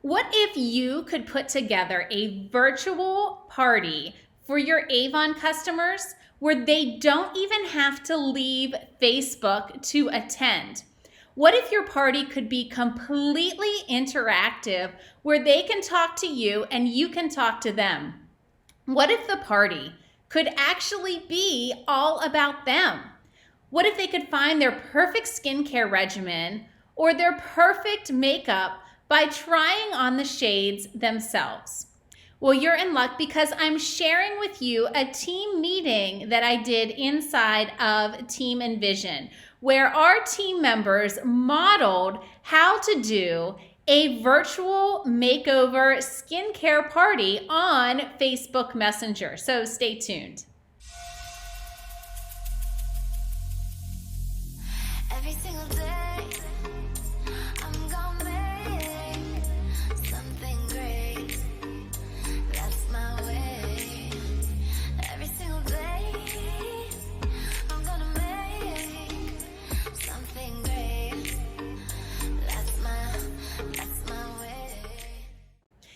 What if you could put together a virtual party for your Avon customers where they don't even have to leave Facebook to attend? What if your party could be completely interactive where they can talk to you and you can talk to them? What if the party could actually be all about them? What if they could find their perfect skincare regimen or their perfect makeup by trying on the shades themselves? Well, you're in luck because I'm sharing with you a team meeting that I did inside of Team Envision, where our team members modeled how to do a virtual makeover skincare party on Facebook Messenger. So stay tuned. Every single day, I'm gonna make something great. That's my way. Every single day, I'm gonna make something great. That's my way.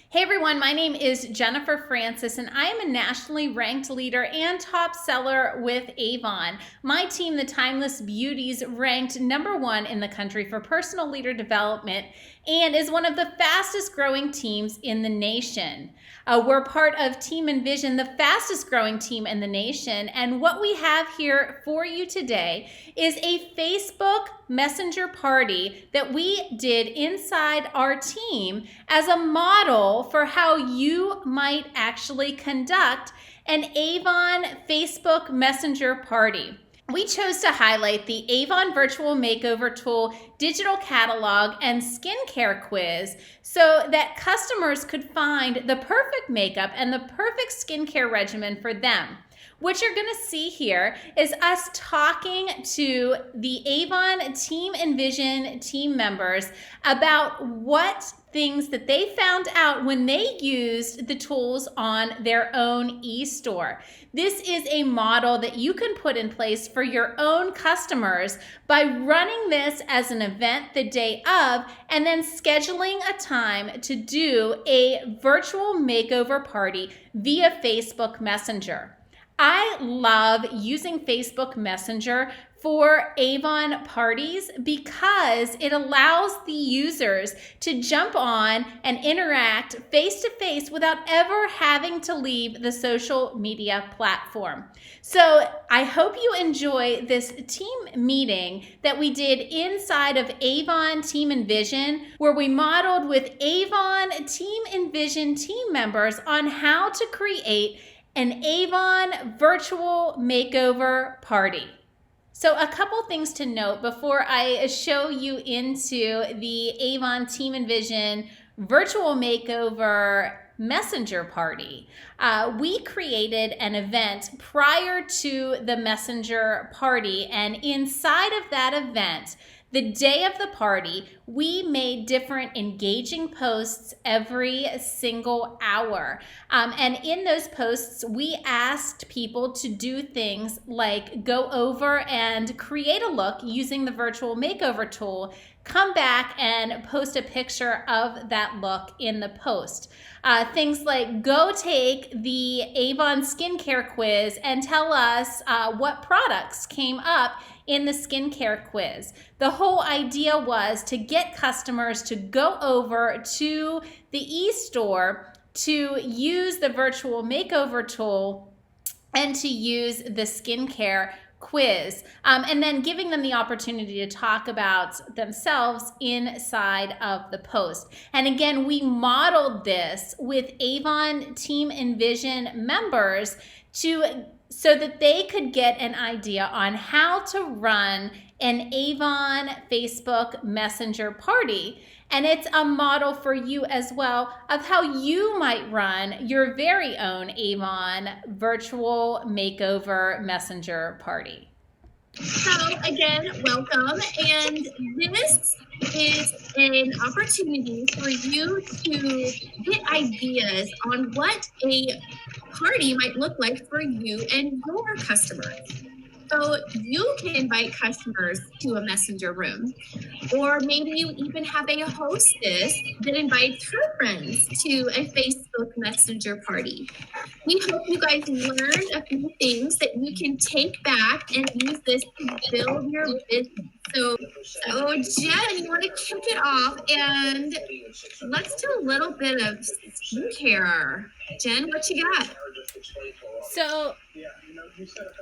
Hey everyone, my name is Jennifer Francis and I am a nationally ranked leader and top seller with Avon. My team, the Timeless Beauties, ranked #1 in the country for personal leader development and is one of the fastest growing teams in the nation. We're part of Team Envision, the fastest growing team in the nation, and what we have here for you today is a Facebook Messenger party that we did inside our team as a model for how you might actually conduct an Avon Facebook Messenger party. We chose to highlight the Avon Virtual Makeover Tool digital catalog and skincare quiz so that customers could find the perfect makeup and the perfect skincare regimen for them. What you're going to see here is us talking to the Avon Team Envision team members about what things that they found out when they used the tools on their own e-store. This is a model that you can put in place for your own customers by running this as an event the day of and then scheduling a time to do a virtual makeover party via Facebook Messenger. I love using Facebook Messenger for Avon parties because it allows the users to jump on and interact face-to-face without ever having to leave the social media platform. So I hope you enjoy this team meeting that we did inside of Avon Team Envision, where we modeled with Avon Team Envision team members on how to create an Avon Virtual Makeover Party. So a couple things to note before I show you into the Avon Team Envision Virtual Makeover Messenger Party. We created an event prior to the Messenger Party, and inside of that event, the day of the party, we made different engaging posts every single hour. And in those posts, we asked people to do things like go over and create a look using the virtual makeover tool, come back and post a picture of that look in the post. Things like go take the Avon Skincare Quiz and tell us what products came up in the skincare quiz. The whole idea was to get customers to go over to the e-store to use the virtual makeover tool and to use the skincare quiz, and then giving them the opportunity to talk about themselves inside of the post. And again, we modeled this with Avon Team Envision members so that they could get an idea on how to run an Avon Facebook Messenger party. And it's a model for you as well of how you might run your very own Avon Virtual Makeover Messenger party. So again, welcome. And this is an opportunity for you to get ideas on what a party might look like for you and your customers. So you can invite customers to a messenger room, or maybe you even have a hostess that invites her friends to a Facebook Messenger party. We hope you guys learned a few things that you can take back and use this to build your business. So Jen, you want to kick it off, and let's do a little bit of skincare. Jen, what you got? So,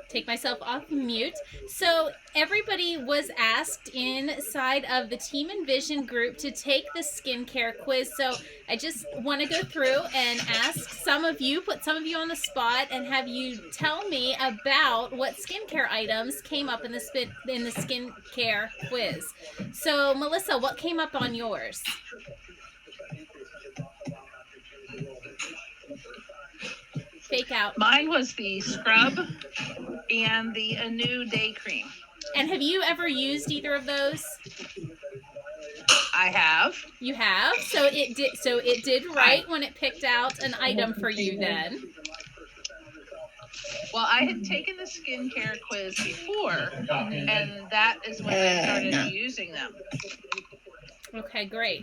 take myself off mute. So, everybody was asked inside of the Team Envision group to take the skincare quiz. So, I just want to go through and ask some of you, put some of you on the spot, and have you tell me about what skincare items came up in the skincare quiz. So, Melissa, what came up on yours? Fake out. Mine was the scrub and the Anew Day Cream. And have you ever used either of those? I have. You have? So it did right when it picked out an item for you then. Well, I had taken the skincare quiz before, and that is when I started using them. Okay, great.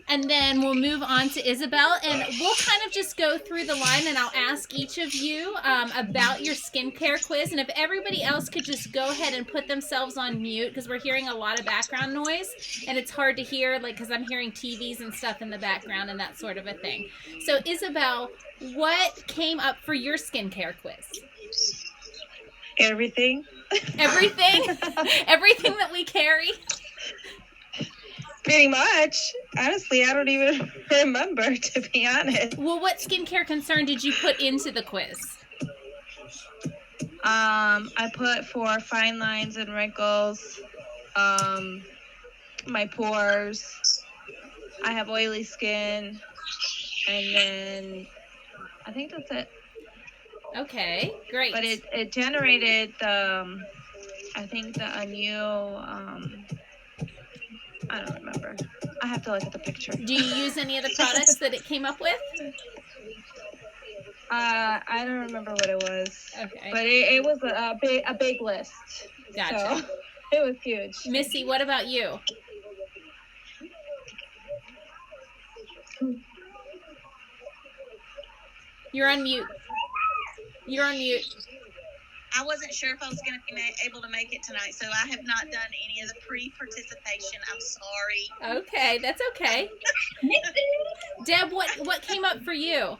And then we'll move on to Isabel, and we'll kind of just go through the line, and I'll ask each of you about your skincare quiz. And if everybody else could just go ahead and put themselves on mute, because we're hearing a lot of background noise, and it's hard to hear, like, because I'm hearing TVs and stuff in the background and that sort of a thing. So, Isabel, what came up for your skincare quiz? Everything. Everything? Everything that we carry? Pretty much. Honestly, I don't even remember, to be honest. Well, what skincare concern did you put into the quiz? I put for fine lines and wrinkles, my pores. I have oily skin, and then I think that's it. Okay, great. But it generated the, I think the Anew, I don't remember. I have to look at the picture. Do you use any of the products that it came up with? I don't remember what it was. Okay. But it was a big list. Gotcha. So it was huge. Missy, what about you? You're on mute. You're on mute. I wasn't sure if I was going to be able to make it tonight, so I have not done any of the pre-participation. I'm sorry. Okay, that's okay. Deb, what came up for you?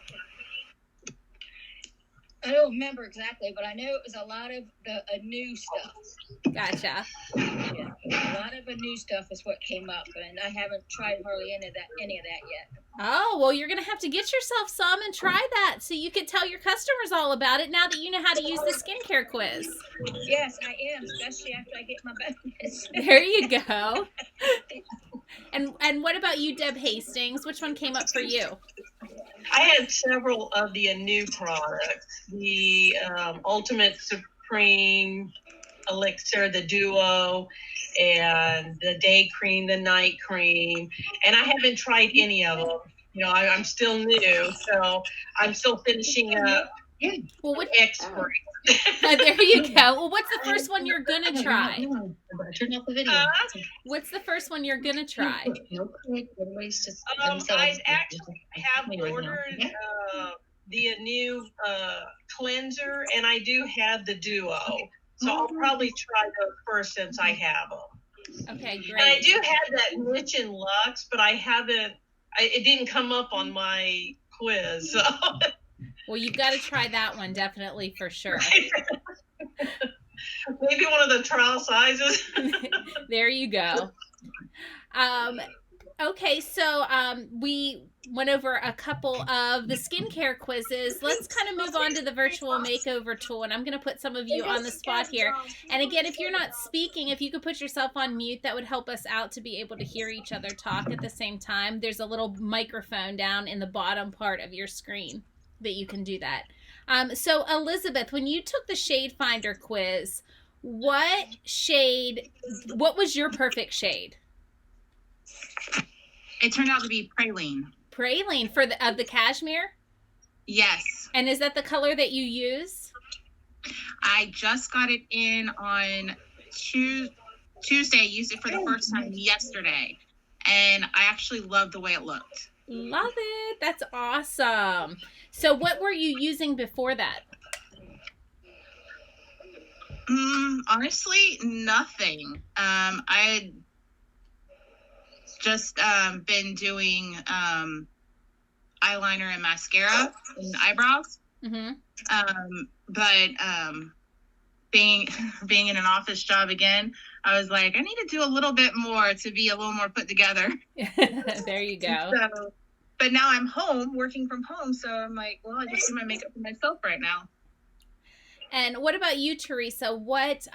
I don't remember exactly, but I know it was a lot of the Anew stuff. Gotcha. Yeah, a lot of Anew stuff is what came up, and I haven't tried hardly any of that yet. Oh, well, you're going to have to get yourself some and try that so you can tell your customers all about it now that you know how to use the skincare quiz. Yes, I am, especially after I get my bonus. There you go. And what about you, Deb Hastings? Which one came up for you? I had several of the Anew products. The Ultimate Supreme Elixir, the Duo, and the Day Cream, the Night Cream. And I haven't tried any of them. You know, I'm still new, so I'm still finishing up. Well, what? Expert. There you go. Well, what's the first one you're going to try? Turn off the video. What's the first one you're going to try? I actually have ordered the Anew cleanser, and I do have the Duo. So I'll probably try those first since I have them. Okay, great. And I do have that Rich and Luxe, but I haven't, it didn't come up on my quiz. So. Well, you've got to try that one, definitely, for sure. Maybe one of the trial sizes. There you go. Okay, so we went over a couple of the skincare quizzes. Let's kind of move on to the virtual makeover tool, and I'm going to put some of you on the spot here. And again, if you're not speaking, if you could put yourself on mute, that would help us out to be able to hear each other talk at the same time. There's a little microphone down in the bottom part of your screen that you can do that. So Elizabeth, when you took the shade finder quiz, what was your perfect shade? It turned out to be praline. Praline for the cashmere? Yes. And is that the color that you use? I just got it in on Tuesday. I used it for the first time yesterday, and I actually love the way it looked. Love it. That's awesome. So what were you using before that? Honestly, nothing. I had just been doing eyeliner and mascara and eyebrows. But being in an office job again, I was like, I need to do a little bit more to be a little more put together. There you go. So, but now I'm home, working from home, so I'm like, well, I just do my makeup for myself right now. And what about you, Teresa? What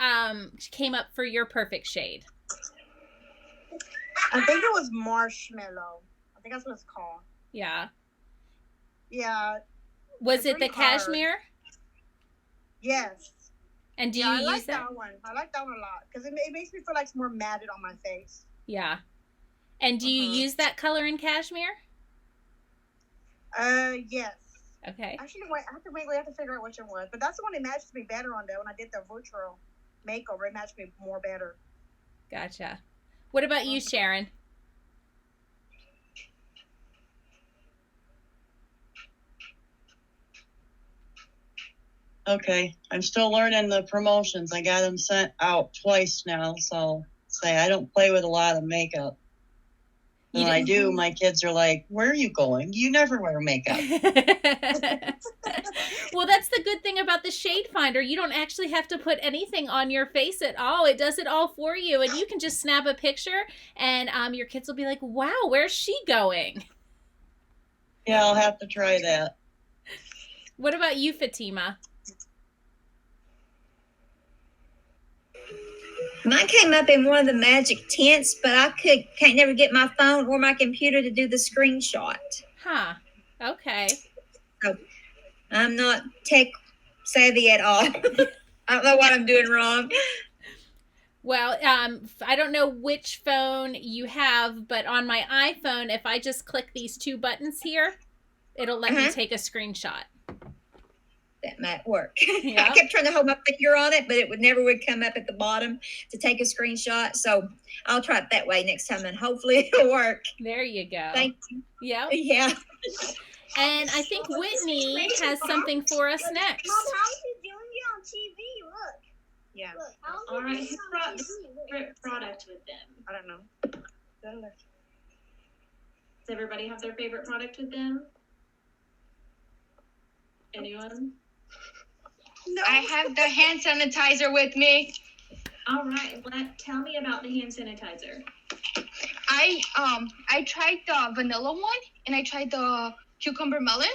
came up for your perfect shade? I think it was marshmallow. I think that's what it's called. Yeah. Yeah. Was it the cashmere? Yes. And do you use I like that? that one. I like that one a lot because it makes me feel like it's more matted on my face. Yeah. And do you use that color in cashmere? Yes. Okay. Actually, wait, I have to figure out which one was. But that's the one that matched me better on, though. When I did the virtual makeover, it matched me more better. Gotcha. What about you, Sharon? Okay, I'm still learning the promotions. I got them sent out twice now, so say I don't play with a lot of makeup. When I do, my kids are like, where are you going? You never wear makeup. Well, that's the good thing about the Shade Finder. You don't actually have to put anything on your face at all. It does it all for you. And you can just snap a picture and your kids will be like, wow, where's she going? Yeah, I'll have to try that. What about you, Fatima? Mine came up in one of the magic tints, but I can't never get my phone or my computer to do the screenshot. Huh. Okay. So I'm not tech savvy at all. I don't know what I'm doing wrong. Well, I don't know which phone you have, but on my iPhone, if I just click these two buttons here, it'll let me take a screenshot. That might work. Yeah. I kept trying to hold my finger on it, but it would come up at the bottom to take a screenshot. So I'll try it that way next time, and hopefully it'll work. There you go. Thank you. Yep. Yeah. And I think Whitney has something for us next. Mom, how is he doing it on TV? Look. Yeah. Look, All right, who brought the favorite product with them? I don't know. Does everybody have their favorite product with them? Anyone? No. I have the hand sanitizer with me. All right, tell me about the hand sanitizer. I tried the vanilla one and I tried the cucumber melon.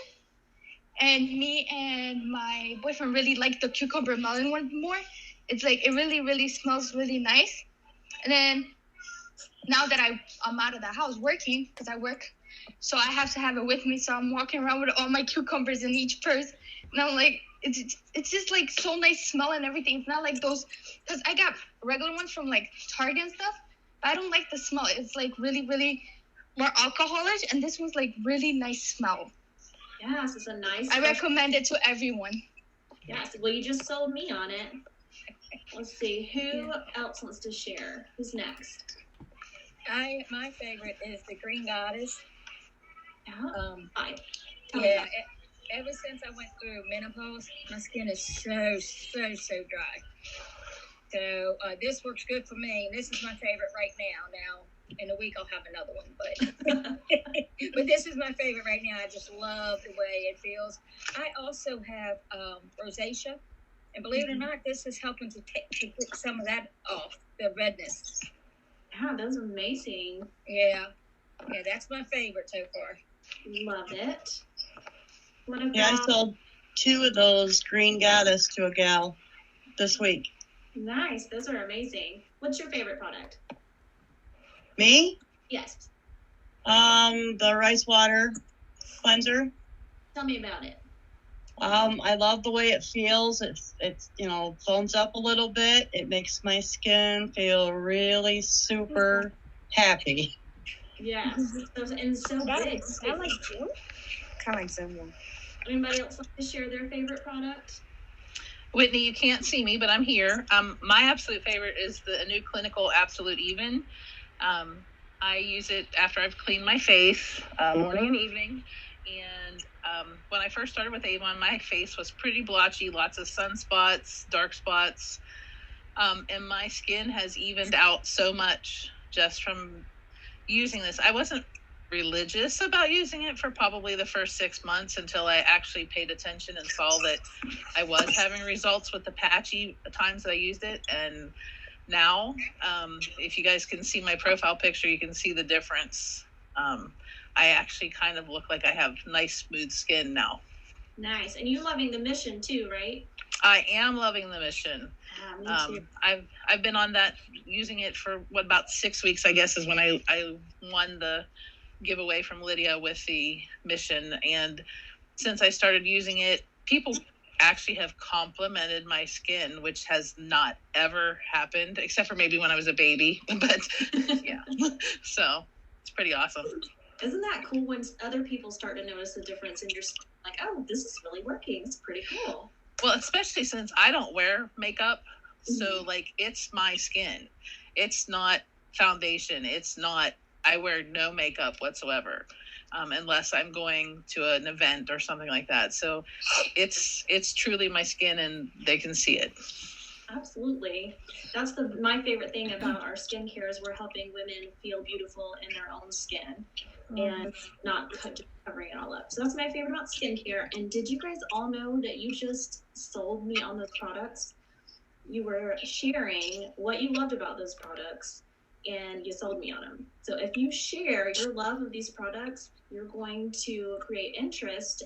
And me and my boyfriend really liked the cucumber melon one more. It's like it really, really smells really nice. And then now that I'm out of the house working, because I work, so I have to have it with me. So I'm walking around with all my cucumbers in each purse. And I'm like, it's just like so nice smell and everything. It's not like those, because I got regular ones from like Target and stuff, but I don't like the smell. It's like really, really more alcoholic, and this one's like really nice smell. Yes, it's a nice. I recommend it to everyone. Yes, well, you just sold me on it. Let's see, who else wants to share? Who's next? My favorite is the Green Goddess. Ever since I went through menopause, my skin is so dry. So this works good for me. This is my favorite right now. Now, in a week, I'll have another one. But but this is my favorite right now. I just love the way it feels. I also have rosacea. And believe it or not, this is helping to get some of that off, the redness. Yeah, those are amazing. Yeah, that's my favorite so far. Love it. What about... Yeah, I sold 2 of those Green Goddess to a gal this week. Nice. Those are amazing. What's your favorite product? Me? Yes. The rice water cleanser. Tell me about it. I love the way it feels. It's foams up a little bit. It makes my skin feel really super happy. Yes. And so big. I like Zoom. Kind of like Zoom. Anybody else like to share their favorite product? Whitney, you can't see me, but I'm here. My absolute favorite is the new Clinical Absolute Even. I use it after I've cleaned my face, morning and evening. And when I first started with Avon, my face was pretty blotchy, lots of sunspots, dark spots. And my skin has evened out so much just from using this. I wasn't religious about using it for probably the first 6 months until I actually paid attention and saw that I was having results with the patchy times that I used it. And now, if you guys can see my profile picture, you can see the difference. I actually kind of look like I have nice, smooth skin now. Nice. And you're loving the mission too, right? I am loving the mission. Me too. I've been on that, using it for about 6 weeks, I guess, is when I won the giveaway from Lydia with the mission. And since I started using it, people actually have complimented my skin, which has not ever happened, except for maybe when I was a baby. But yeah, so it's pretty awesome. Isn't that cool when other people start to notice the difference in your skin? Like, oh, this is really working. It's pretty cool. Well, especially since I don't wear makeup. So like, it's my skin. It's not foundation. It's not, I wear no makeup whatsoever, unless I'm going to an event or something like that. So it's truly my skin, and they can see it. Absolutely. That's my favorite thing about our skincare is we're helping women feel beautiful in their own skin and not covering it all up. So that's my favorite about skincare. And did you guys all know that you just sold me on those products? You were sharing what you loved about those products and you sold me on them. So if you share your love of these products, you're going to create interest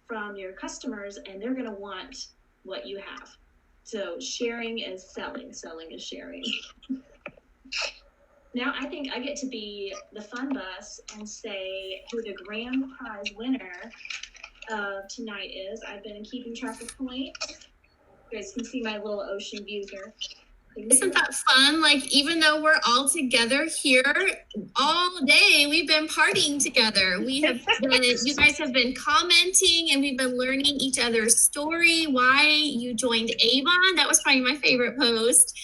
from your customers, and they're going to want what you have. So sharing is selling. Selling is sharing. Now I think I get to be the fun bus and say who the grand prize winner of tonight is. I've been keeping track of points. You guys can see my little ocean view here. Isn't that fun? Like, even though we're all together here all day, we've been partying together. You guys have been commenting, and we've been learning each other's story, why you joined Avon. That was probably my favorite post.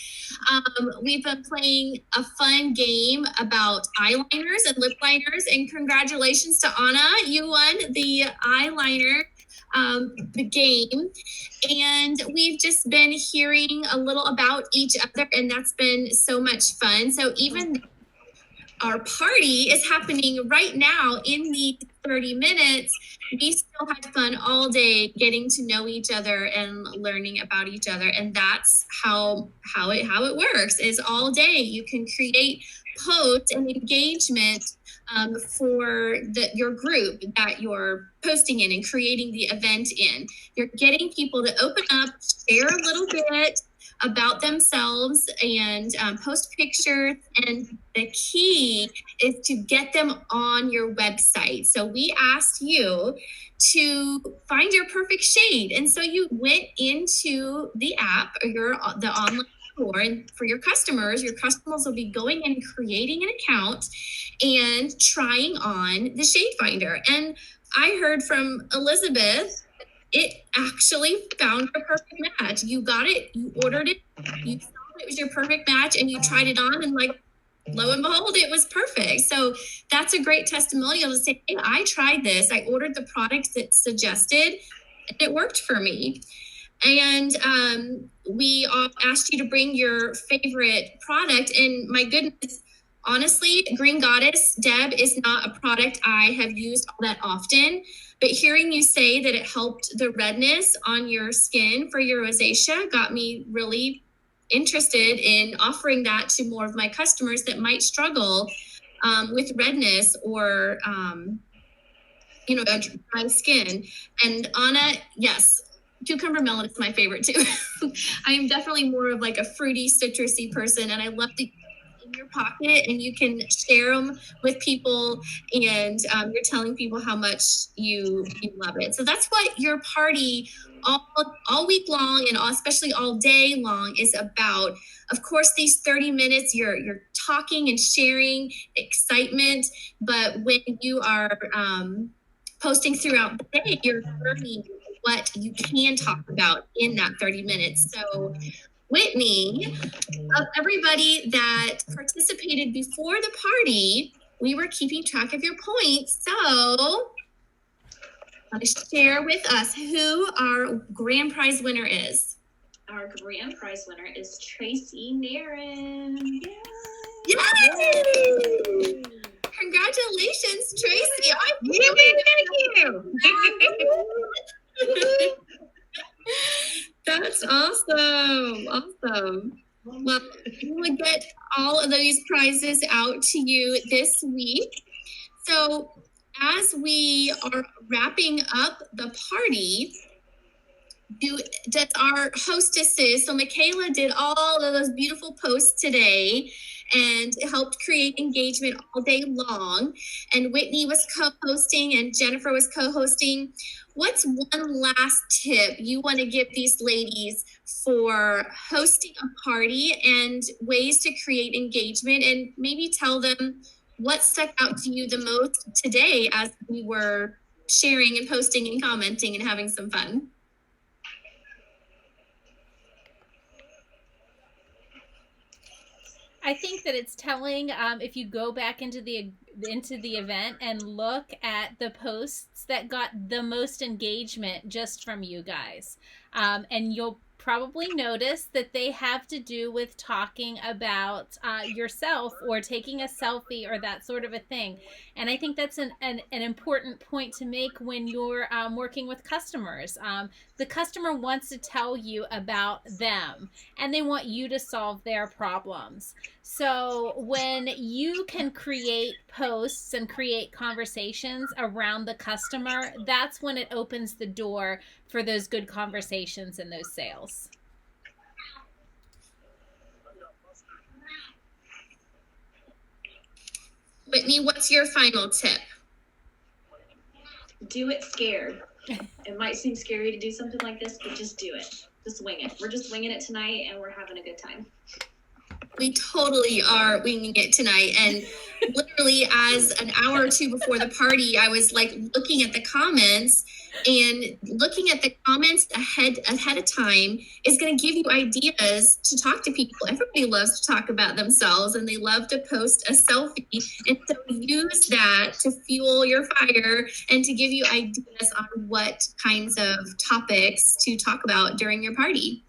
We've been playing a fun game about eyeliners and lip liners, and congratulations to Anna. You won the eyeliner the game, and we've just been hearing a little about each other, and that's been so much fun. So even our party is happening right now in the 30 minutes. We still had fun all day getting to know each other and learning about each other, and that's how it works. Is all day you can create posts and engagement for your group that you're posting in and creating the event in. You're getting people to open up, share a little bit about themselves, and post pictures. And the key is to get them on your website. So we asked you to find your perfect shade. And so you went into the app or the online store, and for your customers will be going in and creating an account and trying on the shade finder. And I heard from Elizabeth, it actually found your perfect match. You got it, you ordered it, you saw it was your perfect match, and you tried it on, and like, lo and behold, it was perfect. So that's a great testimonial to say, hey, I tried this. I ordered the products that suggested, and it worked for me. And we all asked you to bring your favorite product. And my goodness, honestly, Green Goddess, Deb, is not a product I have used all that often. But hearing you say that it helped the redness on your skin for your rosacea got me really interested in offering that to more of my customers that might struggle with redness or, dry skin. And Anna, yes, cucumber melon is my favorite too. I am definitely more of like a fruity, citrusy person, and I love the in your pocket, and you can share them with people, and you're telling people how much you love it. So that's what your party all week long, and especially all day long, is about. Of course, these 30 minutes, you're talking and sharing excitement, but when you are posting throughout the day, you're learning what you can talk about in that 30 minutes. So Whitney, of everybody that participated before the party, we were keeping track of your points. So share with us who our grand prize winner is. Our grand prize winner is Tracy Naren. Yay! Congratulations, Tracy. Thank you. That's awesome. Awesome. Well, we will get all of those prizes out to you this week. So as we are wrapping up the party, does our hostesses, so Michaela did all of those beautiful posts today and helped create engagement all day long. And Whitney was co-hosting and Jennifer was co-hosting. What's one last tip you want to give these ladies for hosting a party and ways to create engagement, and maybe tell them what stuck out to you the most today as we were sharing and posting and commenting and having some fun? I think that it's telling if you go back into the event and look at the posts that got the most engagement just from you guys, and you'll probably notice that they have to do with talking about yourself or taking a selfie or that sort of a thing. And I think that's an important point to make when you're working with customers. The customer wants to tell you about them and they want you to solve their problems. So when you can create posts and create conversations around the customer, that's when it opens the door for those good conversations and those sales. Whitney, what's your final tip? Do it scared. It might seem scary to do something like this, but just do it. Just wing it. We're just winging it tonight and we're having a good time. We totally are winging it tonight. And literally as an hour or two before the party, I was like looking at the comments, and looking at the comments ahead of time is going to give you ideas to talk to people. Everybody loves to talk about themselves and they love to post a selfie. And so use that to fuel your fire and to give you ideas on what kinds of topics to talk about during your party.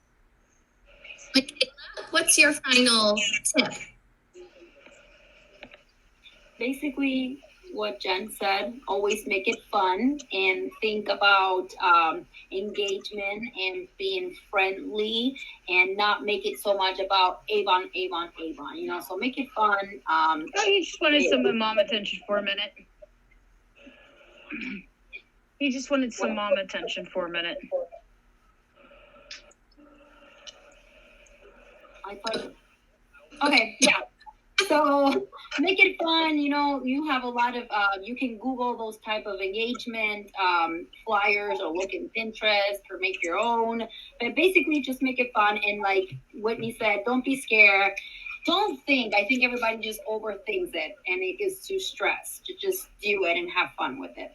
Michaela, what's your final tip? Basically, what Jen said, always make it fun and think about engagement and being friendly and not make it so much about Avon, you know, so make it fun. I just wanted some mom attention for a minute. He just wanted some mom attention for a minute. Okay, yeah. So make it fun. You know, you have a lot of, you can Google those type of engagement flyers or look in Pinterest or make your own. But basically just make it fun. And like Whitney said, don't be scared. Don't think. I think everybody just overthinks it and it gets too stressed. To just do it and have fun with it.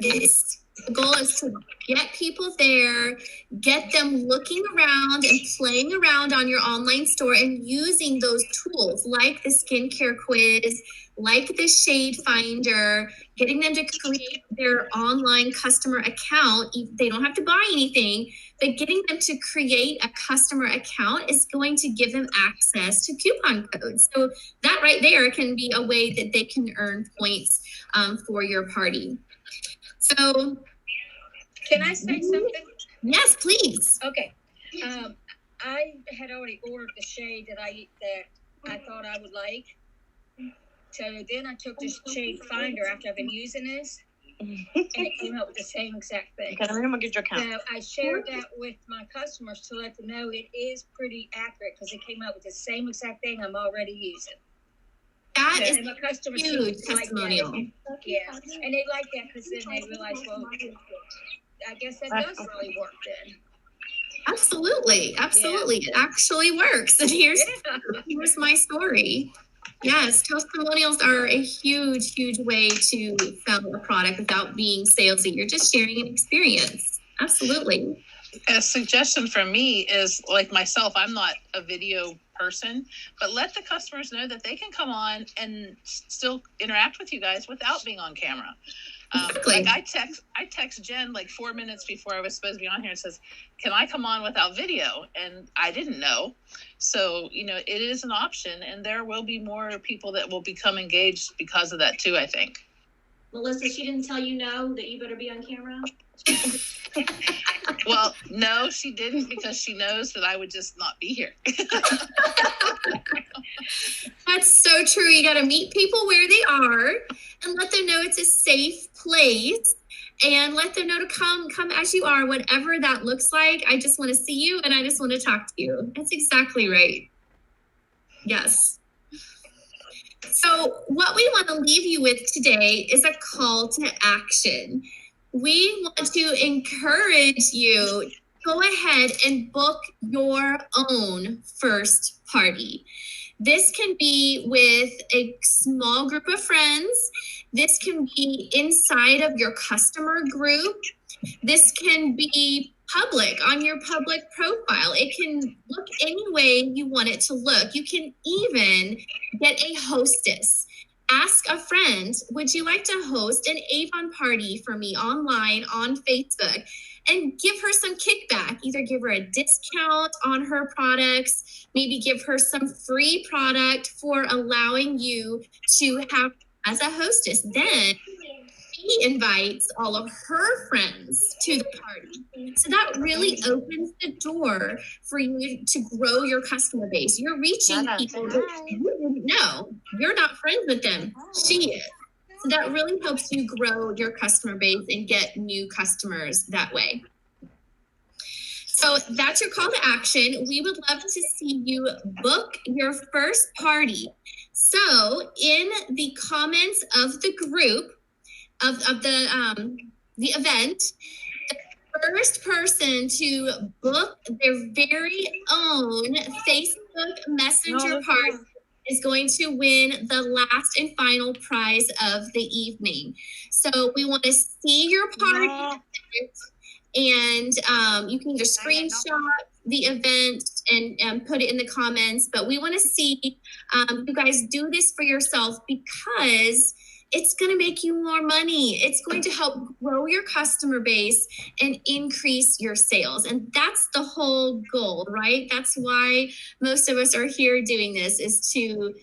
Yes. The goal is to get people there, get them looking around and playing around on your online store and using those tools like the skincare quiz, like the shade finder, getting them to create their online customer account. They don't have to buy anything, but getting them to create a customer account is going to give them access to coupon codes. So that right there can be a way that they can earn points for your party. So, can I say something? Yes, please. Okay. I had already ordered the shade that I thought I would like. So then I took this shade finder after I've been using this, and it came up with the same exact thing. Okay, I'm gonna get your count. So I shared that with my customers to let them know it is pretty accurate because it came up with the same exact thing I'm already using. That is and my customers huge testimonial. Like yeah, and they like that because then they realize, well, I guess that does really work then. Absolutely. It actually works. And here's my story. Yes, testimonials are a huge, huge way to sell a product without being salesy. You're just sharing an experience. Absolutely. A suggestion from me is, like myself, I'm not a video person, but let the customers know that they can come on and still interact with you guys without being on camera. Like I text Jen like 4 minutes before I was supposed to be on here and says, can I come on without video? And I didn't know. So, you know, it is an option, and there will be more people that will become engaged because of that too, I think. Melissa, she didn't tell you no, that you better be on camera? Well, no, she didn't, because she knows that I would just not be here. That's so true. You got to meet people where they are and let them know it's a safe place, and let them know to come as you are, whatever that looks like. I just want to see you, and I just want to talk to you. That's exactly right. Yes. So what we want to leave you with today is a call to action. We want to encourage you to go ahead and book your own first party. This can be with a small group of friends. This can be inside of your customer group. This can be public on your public profile. It can look any way you want it to look. You can even get a hostess. Ask a friend, would you like to host an Avon party for me online on Facebook? And give her some kickback. Either give her a discount on her products, maybe give her some free product for allowing you to have as a hostess. Then she invites all of her friends to the party. So that really opens the door for you to grow your customer base. You're reaching people that you didn't know. You're not friends with them. She is. So that really helps you grow your customer base and get new customers that way. So that's your call to action. We would love to see you book your first party. So in the comments of the group, of the event, the first person to book their very own Facebook Messenger party is going to win the last and final prize of the evening. So we want to see your party, and you can either screenshot the event and put it in the comments, but we want to see you guys do this for yourself, because it's going to make you more money. It's going to help grow your customer base and increase your sales. And that's the whole goal, right? That's why most of us are here doing this, is to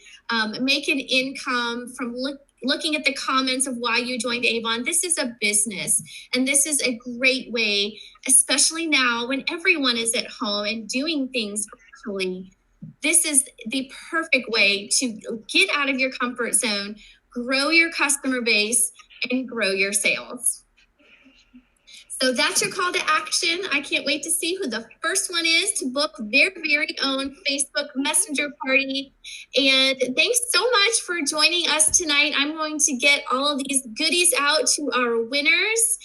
make an income from looking at the comments of why you joined Avon. This is a business, and this is a great way, especially now when everyone is at home and doing things virtually. This is the perfect way to get out of your comfort zone, grow your customer base, and grow your sales. So that's your call to action. I can't wait to see who the first one is to book their very own Facebook Messenger party. And thanks so much for joining us tonight. I'm going to get all of these goodies out to our winners.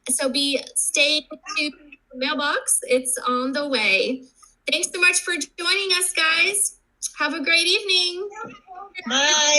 So be staying to the mailbox. It's on the way. Thanks so much for joining us, guys. Have a great evening. Bye.